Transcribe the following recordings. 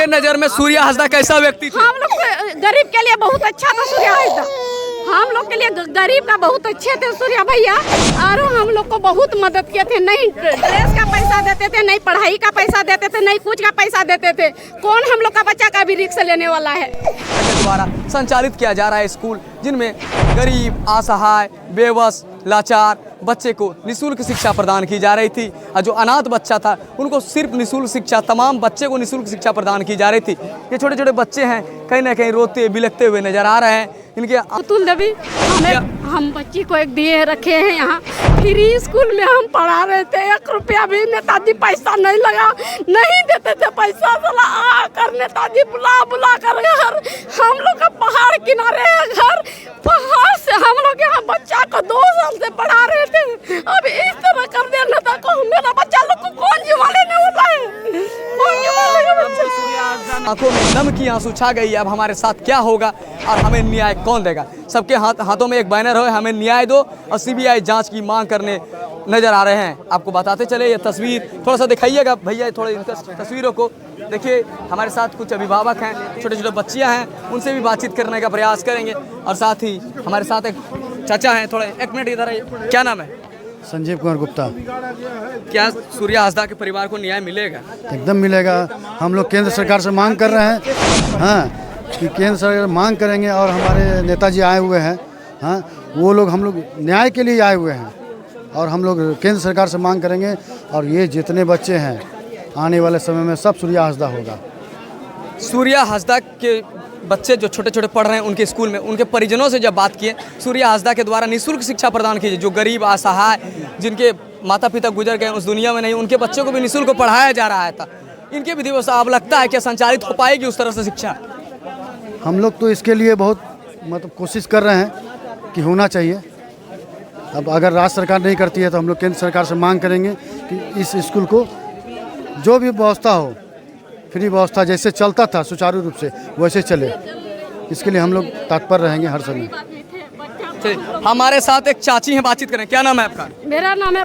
नजर में सूर्या हासदा कैसा व्यक्ति थे? हम लोग गरीब के लिए बहुत अच्छा था सूर्या हासदा। हम लोग के लिए गरीब का बहुत अच्छे थे सूर्या भैया, और हम लोग को बहुत मदद किए थे। नहीं ड्रेस का पैसा देते थे, नहीं पढ़ाई का पैसा देते थे, नहीं कुछ का पैसा देते थे। कौन हम लोग का बच्चा का भी रिक्शा लेने वाला है? द्वारा संचालित किया जा रहा है स्कूल, जिनमें गरीब, असहाय, बेबस, लाचार बच्चे को निःशुल्क शिक्षा प्रदान की जा रही थी। और जो अनाथ बच्चा था उनको सिर्फ निःशुल्क शिक्षा, तमाम बच्चे को निःशुल्क शिक्षा प्रदान की जा रही थी। ये छोटे छोटे बच्चे हैं, कहीं ना कहीं रोते बिलखते हुए नजर आ रहे हैं। इनके अतुल देवी हम बच्ची को एक दिए रखे हैं यहाँ फ्री स्कूल में। हम पढ़ा रहे थे, 1 रुपया भी नेताजी पैसा नहीं लगा, नहीं देते थे पैसा। आकर नेताजी बुला बुला कर घर, हम लोग का पहाड़ किनारे है घर, पहाड़ से हम लोग यहाँ बच्चा को 2 साल से पढ़ा रहे थे। अब इस तरह कर दिया नेता को, मेरा बच्चा लोग को कौन जिम्मा लेने वाला है? कौन जिम्मा लेगा बच्चा? आंखों में नम की आंसू छा गई। अब हमारे साथ क्या होगा और हमें न्याय कौन देगा? सबके हाथों में एक बैनर है, हमें न्याय दो, और सीबीआई जांच की मांग करने नजर आ रहे हैं। आपको बताते चले, ये तस्वीर थोड़ा सा दिखाइएगा भैया, थोड़ा इनका तस्वीरों को देखिए। हमारे साथ कुछ अभिभावक हैं, छोटे छोटे बच्चियां हैं, उनसे भी बातचीत करने का प्रयास करेंगे। और साथ ही हमारे साथ एक चाचा हैं, थोड़ा 1 मिनट इधर आइए। क्या नाम है? संजीव कुमार गुप्ता। क्या सूर्या हासदा के परिवार को न्याय मिलेगा? एकदम मिलेगा। हम लोग केंद्र सरकार से मांग कर रहे हैं, हाँ, कि केंद्र सरकार मांग करेंगे। और हमारे नेताजी आए हुए हैं, हाँ, वो लोग हम लोग न्याय के लिए आए हुए हैं, और हम लोग केंद्र सरकार से मांग करेंगे। और ये जितने बच्चे हैं आने वाले समय में सब सूर्या हासदा होगा। सूर्या हासदा के बच्चे जो छोटे छोटे पढ़ रहे हैं उनके स्कूल में, उनके परिजनों से जब बात किए, सूर्या हासदा के द्वारा निःशुल्क शिक्षा प्रदान की, जो गरीब, असहाय, जिनके माता पिता गुजर गए उस दुनिया में नहीं, उनके बच्चों को भी निःशुल्क पढ़ाया जा रहा था। इनके विधि व्यवस्था अब लगता है कि संचालित हो पाएगी उस तरह से शिक्षा? हम लोग तो इसके लिए बहुत मतलब कोशिश कर रहे हैं कि होना चाहिए। अब अगर राज्य सरकार नहीं करती है तो हम लोग केंद्र सरकार से मांग करेंगे कि इस स्कूल को जो भी व्यवस्था हो, फ्री व्यवस्था जैसे चलता था सुचारू रूप से वैसे चले, इसके लिए हम लोग तत्पर रहेंगे हर समय। हमारे साथ एक चाची हैं, बातचीत करें। क्या नाम है आपका? मेरा नाम है।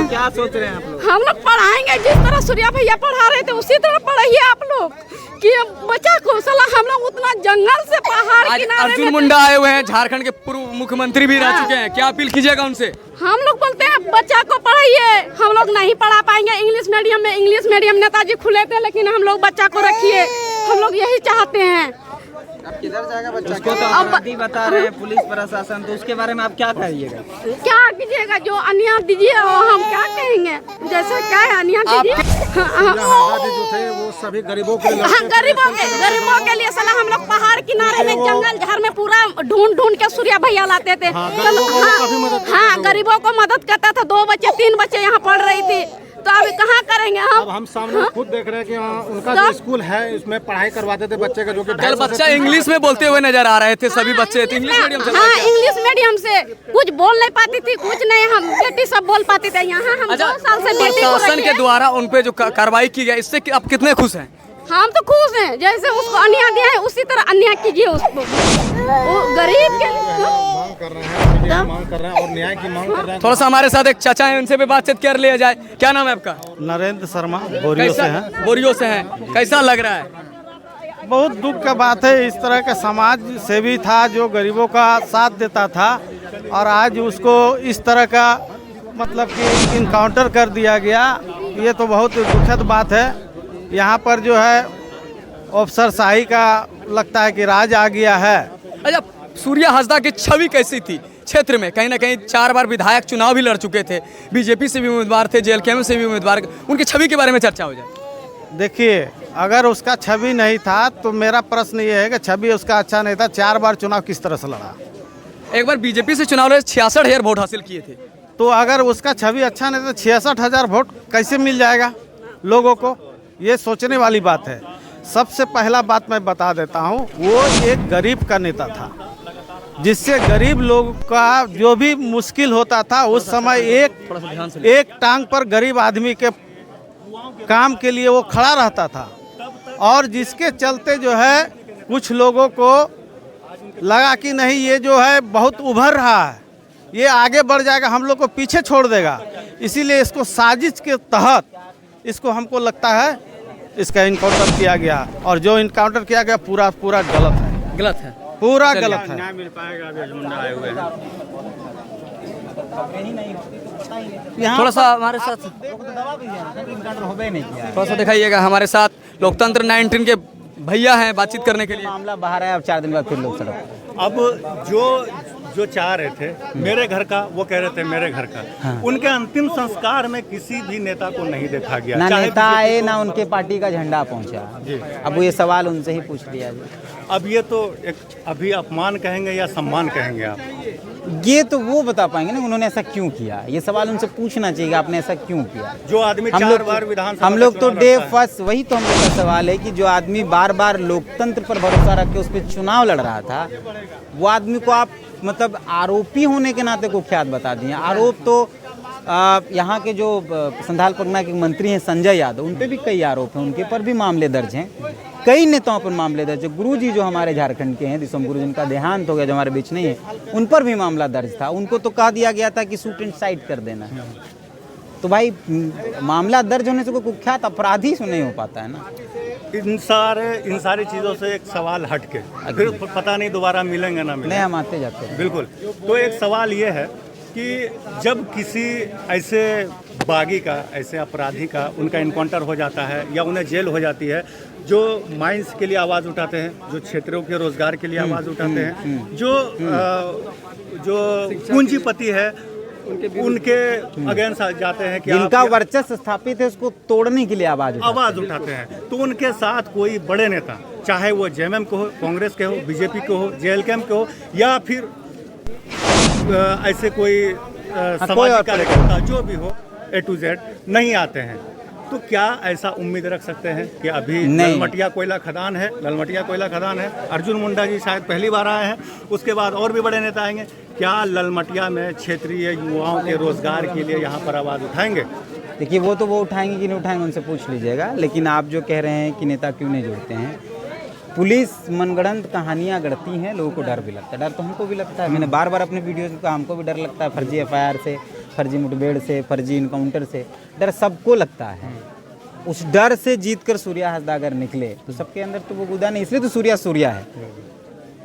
क्या सोच रहे हैं आप लोग? हम लोग पढ़ाएंगे जिस तरह सूर्या भैया पढ़ा रहे थे उसी तरह पढ़ाइए आप लोग, कि बच्चा को सला हम लोग उतना जंगल से पहाड़ किनारे। अर्जुन मुंडा आए हुए हैं, झारखंड के पूर्व मुख्यमंत्री भी रह चुके हैं, क्या अपील कीजिएगा उनसे? हम लोग बोलते हैं बच्चा को पढ़ाइए, हम लोग नहीं पढ़ा पाएंगे इंग्लिश मीडियम में। इंग्लिश मीडियम नेताजी खुले थे, लेकिन हम लोग बच्चा को रखिए, हम लोग यही चाहते हैं। अब किधर जाएगा बच्चा? उसको तो अपराधी बता रहे हैं पुलिस प्रशासन, तो उसके बारे में आप क्या कहिएगा? क्या कीजिएगा? जो अन्याय दीजिए वो हम क्या कहेंगे? जैसे क्या है अन्याय दीजिए। जो थे वो सभी गरीबों के लिए, गरीबों के लिए सलाह। हम लोग पहाड़ किनारे में जंगल झाड़ में पूरा ढूंढ ढूंढ के सूर्या भैया लाते थे। हाँ, गरीबों को मदद करता था। 2 बच्चे 3 बच्चे यहाँ पढ़ रही थी, तो अभी कहाँ करेंगे हम? अब हम सामने खुद देख रहे हैं कि उनका जो स्कूल है उसमें पढ़ाई करवाते थे बच्चे का, जो कि कल बच्चा इंग्लिश में बोलते हुए नजर आ रहे थे, सभी बच्चे इंग्लिश मीडियम से। हाँ, इंग्लिश मीडियम से कुछ बोल नहीं पाती थी, कुछ नहीं, हम बेटी सब बोल पाते थे। यहाँ हम 2 साल से बेटी को प्रशासन के द्वारा उन पे जो कार्रवाई की गई, इससे आप कितने खुश हैं? हम तो खुश हैं। जैसे उसको अन्याय दिया है उसी तरह अन्याय कीजिए उसको। वो गरीब के मांग कर रहे हैं, मांग कर रहे हैं और न्याय की मांग कर रहे हैं। थोड़ा सा हमारे साथ एक चाचा हैं, उनसे भी बातचीत कर लिया जाए। क्या नाम है आपका? नरेंद्र शर्मा, बोरियो से हैं। बोरियो से हैं। कैसा लग रहा है? बहुत दुख का बात है। इस तरह का समाज सेवी था जो गरीबों का साथ देता था, और आज उसको इस तरह का मतलब कि इनकाउंटर कर दिया गया। ये तो बहुत दुखद बात है। यहाँ पर जो है अफसरशाही का लगता है कि राज आ गया है। अच्छा, सूर्या हासदा की छवि कैसी थी क्षेत्र में? कहीं ना कहीं 4 बार विधायक चुनाव भी लड़ चुके थे, बीजेपी से भी उम्मीदवार थे, जेएलके से भी उम्मीदवार। उनकी छवि के बारे में चर्चा हो जाए। देखिए, अगर उसका छवि नहीं था तो मेरा प्रश्न ये है कि छवि उसका अच्छा नहीं था, 4 बार चुनाव किस तरह से लड़ा? एक बार बीजेपी से चुनाव लड़े, 66,000 वोट हासिल किए थे। तो अगर उसका छवि अच्छा नहीं था, 66,000 वोट कैसे मिल जाएगा लोगों को? ये सोचने वाली बात है। सबसे पहला बात मैं बता देता हूँ, वो एक गरीब का नेता था, जिससे गरीब लोग का जो भी मुश्किल होता था उस समय एक टांग पर गरीब आदमी के काम के लिए वो खड़ा रहता था। और जिसके चलते जो है कुछ लोगों को लगा कि नहीं, ये जो है बहुत उभर रहा है, ये आगे बढ़ जाएगा, हम लोग को पीछे छोड़ देगा। इसीलिए इसको साजिश के तहत इसको हमको लगता है इसका इनकाउंटर किया गया, और जो इनकाउंटर किया गया पूरा पूरा गलत है, गलत है। पूरा गलत है। न्याय मिल पाएगा, अभी मुंडा आए हुए हैं। थोड़ा सा हमारे साथ थोड़ा सा दिखाइएगा हमारे साथ। लोकतंत्र 19 के भैया हैं बातचीत करने के लिए। मामला बाहर आया, अब 4 दिन बाद फिर लोग सड़क। अब जो चाह रहे थे मेरे घर का, वो कह रहे थे मेरे घर का। उनके अंतिम संस्कार में किसी भी नेता को नहीं देखा गया, ना चाहे नेता आए ना उनके पार्टी का झंडा पहुंचा। अब वो ये सवाल उनसे ही पूछ लिया जी। अब ये तो एक अभी अपमान कहेंगे या सम्मान कहेंगे आप? ये तो वो बता पाएंगे ना उन्होंने ऐसा क्यों किया। ये सवाल उनसे पूछना चाहिए, आपने ऐसा क्यों किया। जो आदमी 4 बार विधानसभा हम लोग तो का डे चुनाव लड़ता है। फर्स्ट, वही तो हम लोग का सवाल है कि जो आदमी बार बार लोकतंत्र पर भरोसा रख के उस पर चुनाव लड़ रहा था, वो आदमी को आप मतलब आरोपी होने के नाते कुख्यात बता दिए। आरोप तो यहाँ के जो संथाल परगना के मंत्री हैं संजय यादव, उन पे भी कई आरोप हैं, उनके पर भी मामले दर्ज हैं। कई नेताओं पर मामले दर्ज है। गुरुजी जो हमारे झारखंड के हैं, दिसम गुरु जिनका देहांत हो गया, जो हमारे बीच नहीं है, उन पर भी मामला दर्ज था। उनको तो कह दिया गया था कि शूट एंड साइट कर देना। तो भाई मामला दर्ज होने से कोई कुख्यात अपराधी से नहीं हो पाता है ना। इन सारी चीज़ों से एक सवाल हट के फिर पता नहीं दोबारा मिलेंगे ना मिलेंगे। नहीं, हम आते जाते हैं। बिल्कुल। तो एक सवाल ये है कि जब किसी ऐसे बागी का, ऐसे अपराधी का उनका इनकाउंटर हो जाता है या उन्हें जेल हो जाती है, जो माइंस के लिए आवाज़ उठाते हैं, जो क्षेत्रों के रोजगार के लिए आवाज़ उठाते हैं, जो पूंजीपति है उनके अगेंस्ट जाते हैं कि जिनका वर्चस्व स्थापित है उसको तोड़ने के लिए आवाज उठाते हैं। तो उनके साथ कोई बड़े नेता, चाहे वो जेएमएम के हो, कांग्रेस के हो, बीजेपी के हो, जेएलके के हो, या फिर ऐसे कोई सामाजिक कार्यकर्ता जो भी हो, A to Z नहीं आते हैं। तो क्या ऐसा उम्मीद रख सकते हैं कि अभी ललमटिया कोयला खदान है, अर्जुन मुंडा जी शायद पहली बार आए हैं, उसके बाद और भी बड़े नेता आएंगे, क्या ललमटिया में क्षेत्रीय युवाओं के रोजगार के लिए यहाँ पर आवाज़ उठाएंगे? देखिए, वो उठाएंगे कि नहीं उठाएंगे उनसे पूछ लीजिएगा। लेकिन आप जो कह रहे हैं कि नेता क्यों नहीं जुड़ते हैं, पुलिस मनगढ़ंत कहानियाँ गढ़ती हैं, लोगों को डर भी लगता है। डर तो हमको भी लगता है, मैंने बार बार अपने वीडियोज़ में कहा, हमको भी डर लगता है। फर्जी FIR से, फर्जी मुठभेड़ से, फर्जी इनकाउंटर से डर सबको लगता है। उस डर से जीत कर सूर्या हंसदा अगर निकले तो सबके अंदर तो वो गुदा नहीं, इसलिए तो सूर्या है।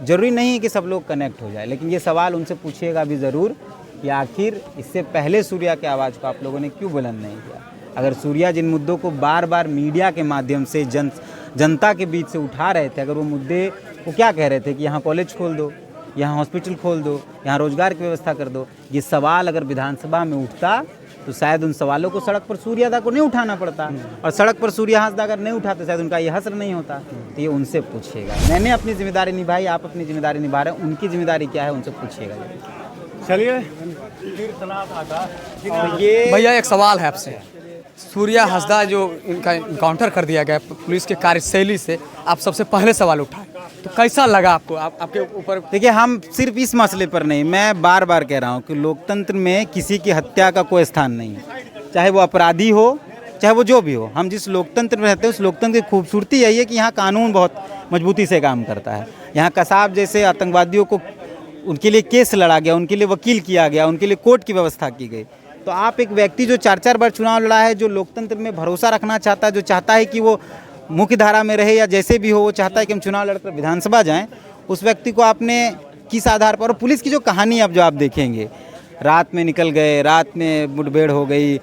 जरूरी नहीं है कि सब लोग कनेक्ट हो जाए, लेकिन ये सवाल उनसे पूछिएगा भी ज़रूर कि आखिर इससे पहले सूर्या की आवाज़ को आप लोगों ने क्यों बुलंद नहीं किया। अगर सूर्या जिन मुद्दों को बार बार मीडिया के माध्यम से जनता के बीच से उठा रहे थे, अगर वो मुद्दे को क्या कह रहे थे कि यहाँ कॉलेज खोल दो, यहाँ हॉस्पिटल खोल दो, यहाँ रोजगार की व्यवस्था कर दो, ये सवाल अगर विधानसभा में उठता तो शायद उन सवालों को सड़क पर सूर्यादा को नहीं उठाना पड़ता, और सड़क पर सूर्या हंसदा अगर नहीं उठाते शायद उनका ये हश्र नहीं होता। तो ये उनसे पूछिएगा। मैंने अपनी जिम्मेदारी निभाई, आप अपनी जिम्मेदारी निभा रहे हैं, उनकी जिम्मेदारी क्या है उनसे पूछिएगा। चलिए, ये भैया एक सवाल है आपसे। सूर्या हंसदा जो इनका इनकाउंटर कर दिया गया पुलिस के कार्यशैली से, आप सबसे पहले सवाल उठाए, तो कैसा लगा आपको? आपके ऊपर देखिए, हम सिर्फ इस मसले पर नहीं, मैं बार बार कह रहा हूँ कि लोकतंत्र में किसी की हत्या का कोई स्थान नहीं है, चाहे वो अपराधी हो, चाहे वो जो भी हो। हम जिस लोकतंत्र में रहते हैं उस लोकतंत्र की खूबसूरती यही है कि यहाँ कानून बहुत मजबूती से काम करता है। यहाँ कसाब जैसे आतंकवादियों को, उनके लिए केस लड़ा गया, उनके लिए वकील किया गया, उनके लिए कोर्ट की व्यवस्था की गई। तो आप एक व्यक्ति जो 4-4 बार चुनाव लड़ा है, जो लोकतंत्र में भरोसा रखना चाहता है, जो चाहता है कि वो मुख्य धारा में रहे या जैसे भी हो, वो चाहता है कि हम चुनाव लड़कर विधानसभा जाएं, उस व्यक्ति को आपने किस आधार पर? और पुलिस की जो कहानी अब जो आप देखेंगे, रात में निकल गए, रात में मुठभेड़ हो गई,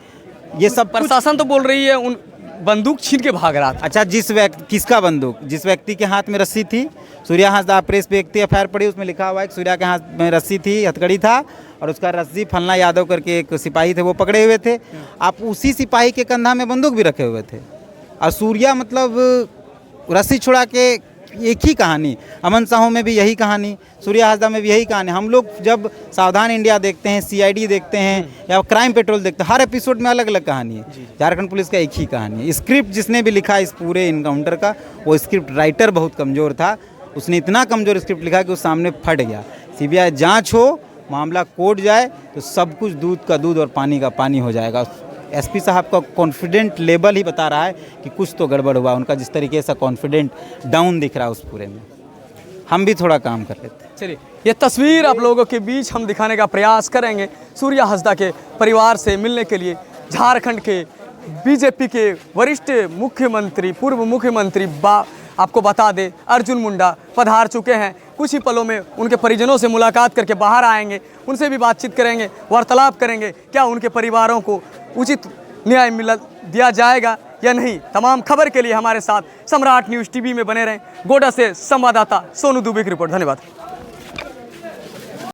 ये सब प्रशासन तो बोल रही है उन बंदूक छीन के भाग रहा था। अच्छा, किसका बंदूक? जिस व्यक्ति के हाथ में रस्सी थी, सूर्या हंसदा प्रेस पे एक FIR पड़ी, उसमें लिखा हुआ है कि सूर्या के हाथ में रस्सी थी, हथकड़ी था, और उसका रस्सी फलना यादव करके एक सिपाही थे, वो पकड़े हुए थे। आप उसी सिपाही के कंधा में बंदूक भी रखे हुए थे, और सूर्या मतलब रस्सी छुड़ा के, एक ही कहानी। अमन साहू में भी यही कहानी, सूर्या हंसदा में भी यही कहानी। हम लोग जब सावधान इंडिया देखते हैं, CID देखते हैं या क्राइम पेट्रोल देखते हैं, हर एपिसोड में अलग अलग कहानी है। झारखंड पुलिस का एक ही कहानी है। स्क्रिप्ट जिसने भी लिखा इस पूरे इनकाउंटर का, वो स्क्रिप्ट राइटर बहुत कमज़ोर था। उसने इतना कमज़ोर स्क्रिप्ट लिखा कि उस सामने फट गया। CBI जाँच हो, मामला कोर्ट जाए तो सब कुछ दूध का दूध और पानी का पानी हो जाएगा। SP साहब का कॉन्फिडेंट लेवल ही बता रहा है कि कुछ तो गड़बड़ हुआ। उनका जिस तरीके से कॉन्फिडेंट डाउन दिख रहा है उस पूरे में, हम भी थोड़ा काम कर लेते हैं। चलिए, ये तस्वीर आप लोगों के बीच हम दिखाने का प्रयास करेंगे। सूर्या हंसदा के परिवार से मिलने के लिए झारखंड के बीजेपी के वरिष्ठ मुख्यमंत्री, पूर्व मुख्यमंत्री आपको बता दें अर्जुन मुंडा पधार चुके हैं। कुछ ही पलों में उनके परिजनों से मुलाकात करके बाहर आएंगे, उनसे भी बातचीत करेंगे, वार्तालाप करेंगे, क्या उनके परिवारों को उचित न्याय दिया जाएगा या नहीं। तमाम खबर के लिए हमारे साथ सम्राट न्यूज़ टीवी में बने रहें। गोड्डा से संवाददाता सोनू दुबे की रिपोर्ट। धन्यवाद।